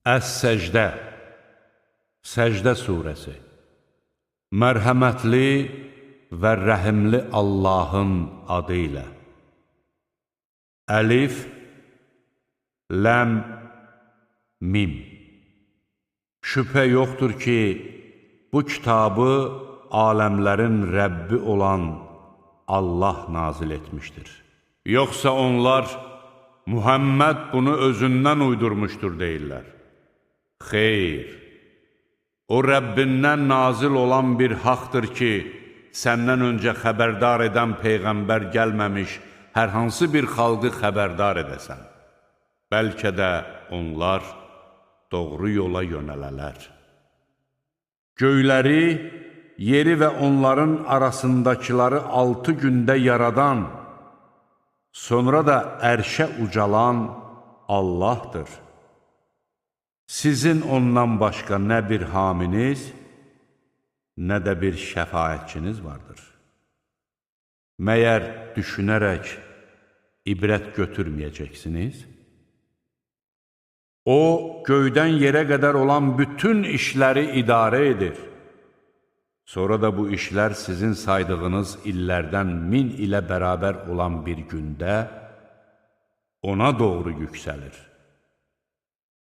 Əs-Səcdə, Səcdə surəsi. Mərhəmətli və rəhimli Allahın adı ilə. Əlif, Ləm, Mim. Şübhə yoxdur ki, bu kitabı aləmlərin Rəbbi olan Allah nazil etmişdir. Yoxsa onlar, Muhammed bunu özündən uydurmuşdur deyirlər. Xeyr, o Rəbbindən nazil olan bir haqdır ki, səndən öncə xəbərdar edən Peyğəmbər gəlməmiş hər hansı bir xalqı xəbərdar edəsən. Bəlkə də onlar doğru yola yönələlər. Göyləri, yeri və onların arasındakiləri 6 gündə yaradan, sonra da ərşə ucalan Allahdır. Sizin ondan başqa nə bir haminiz, nə də bir şəfaətçiniz vardır. Məyər düşünərək ibrət götürməyəcəksiniz? O, göydən yerə qədər olan bütün işləri idarə edir. Sonra da bu işlər sizin saydığınız illərdən 1000 ilə bərabər olan bir gündə ona doğru yüksəlir.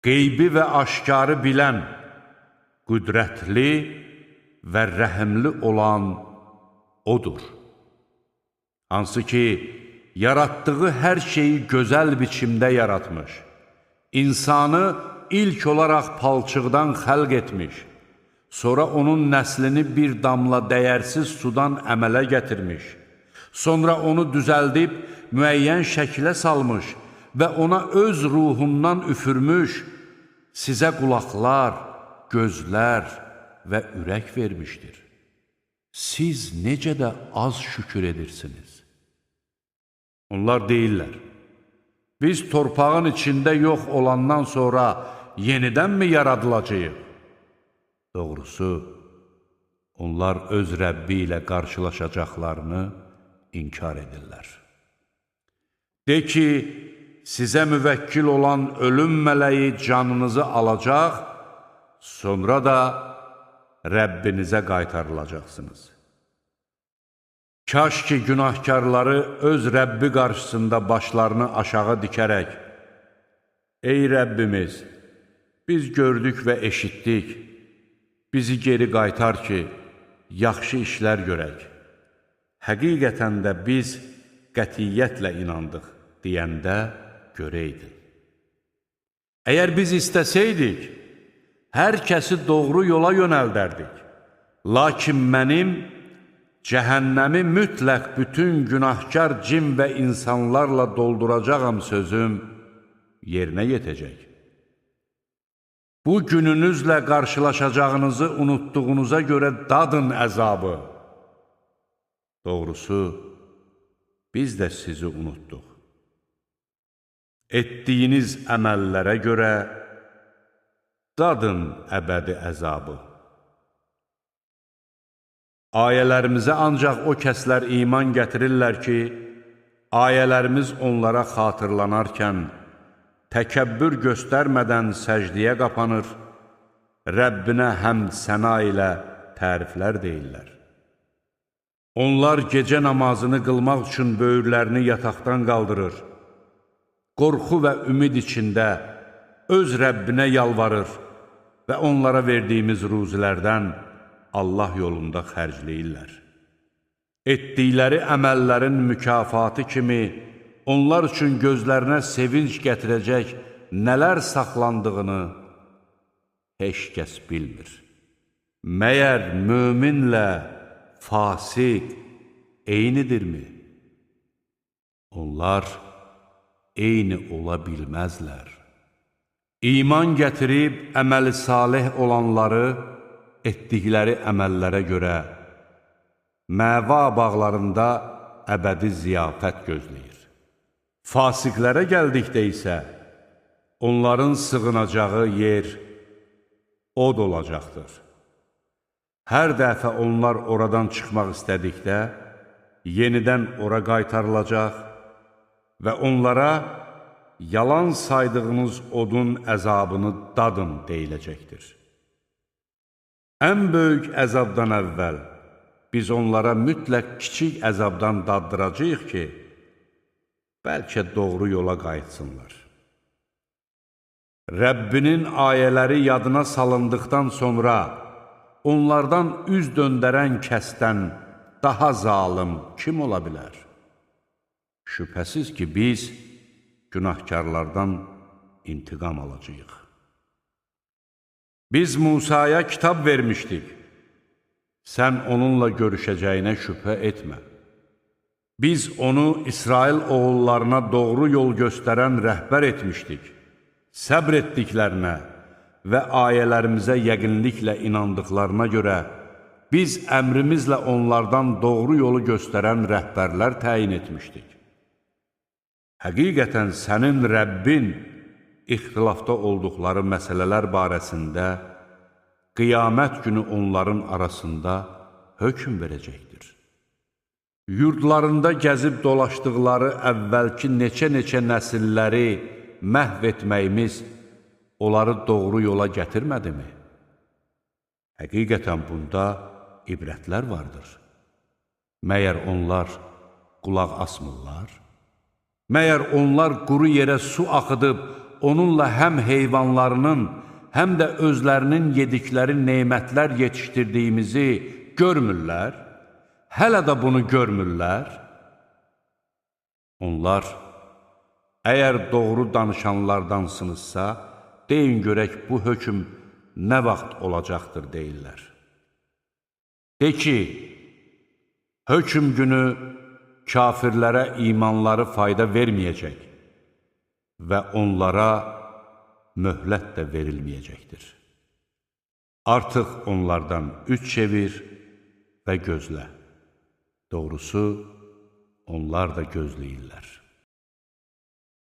Qeybi və aşkarı bilən, qüdrətli və rəhimli olan odur. Hansı ki, yaratdığı hər şeyi gözəl biçimdə yaratmış, insanı ilk olaraq palçıqdan xəlq etmiş, sonra onun nəslini bir damla dəyərsiz sudan əmələ gətirmiş, sonra onu düzəldib müəyyən şəkilə salmış və ona öz ruhundan üfürmüş, sizə qulaqlar, gözlər və ürək vermişdir. Siz necə də az şükür edirsiniz. Onlar deyirlər, biz torpağın içində yox olandan sonra yenidənmi yaradılacağıq? Doğrusu, onlar öz Rəbbi ilə qarşılaşacaqlarını inkar edirlər. De ki, sizə müvəkkil olan ölüm mələyi canınızı alacaq, sonra da Rəbbinizə qaytarılacaqsınız. Kaş ki, günahkarları öz Rəbbi qarşısında başlarını aşağı dikərək, ey Rəbbimiz, biz gördük və eşitdik, bizi geri qaytar ki, yaxşı işlər görək. Həqiqətən də biz qətiyyətlə inandıq deyəndə görəydin. Əgər biz istəsəydik, hər kəsi doğru yola yönəldərdik. Lakin mənim cəhənnəmi mütləq bütün günahkar cin və insanlarla dolduracağam sözüm yerinə yetəcək. Bu gününüzlə qarşılaşacağınızı unutduğunuza görə dadın əzabı. Doğrusu, biz də sizi unutduq. Etdiyiniz əməllərə görə dadın əbədi əzabı. Ayələrimizə ancaq o kəslər iman gətirirlər ki, ayələrimiz onlara xatırlanarkən, təkəbbür göstərmədən səcdiyə qapanır, Rəbbinə həmd səna ilə təriflər deyirlər. Onlar gecə namazını qılmaq üçün böyürlərini yataqdan qaldırır, qorxu və ümid içində öz Rəbbinə yalvarır və onlara verdiyimiz ruzilərdən Allah yolunda xərcləyirlər. Etdikləri əməllərin mükafatı kimi onlar üçün gözlərinə sevinç gətirəcək nələr saxlandığını heç kəs bilmir. Məyər möminlə fasiq eynidirmi? Onlar eyni ola bilməzlər. İman gətirib əməli salih olanları etdikləri əməllərə görə məva bağlarında əbədi ziyafət gözləyir. Fasiqlərə gəldikdə isə onların sığınacağı yer od olacaqdır. Hər dəfə onlar oradan çıxmaq istədikdə yenidən ora qaytarılacaq və onlara yalan saydığınız odun əzabını dadın deyiləcəkdir. Ən böyük əzabdan əvvəl biz onlara mütləq kiçik əzabdan daddıracağıq ki, bəlkə doğru yola qayıtsınlar. Rəbbinin ayələri yadına salındıqdan sonra onlardan üz döndərən kəsdən daha zalım kim ola bilər? Şübhəsiz ki, biz günahkarlardan intiqam alacağıq. Biz Musaya kitab vermişdik. Sən onunla görüşəcəyinə şübhə etmə. Biz onu İsrail oğullarına doğru yol göstərən rəhbər etmişdik. Səbr etdiklərinə və ayələrimizə yəqinliklə inandıqlarına görə biz əmrimizlə onlardan doğru yolu göstərən rəhbərlər təyin etmişdik. Həqiqətən sənin Rəbbin ixtilafda olduqları məsələlər barəsində qiyamət günü onların arasında hökm verəcəkdir. Yurdlarında gəzib dolaşdıqları əvvəlki neçə-neçə nəsilləri məhv etməyimiz onları doğru yola gətirmədimi? Həqiqətən bunda ibrətlər vardır. Məyər onlar qulaq asmırlar? Məyər onlar quru yerə su axıdıb, onunla həm heyvanlarının, həm də özlərinin yedikləri neymətlər yetişdirdiyimizi görmürlər? Hələ də bunu görmürlər? Onlar, əgər doğru danışanlardansınızsa, deyin görək bu hökm nə vaxt olacaqdır deyirlər. De ki, hökm günü kafirlərə imanları fayda verməyəcək və onlara möhlət də verilməyəcəkdir. Artıq onlardan üç çevir və gözlə. Doğrusu, onlar da gözləyirlər.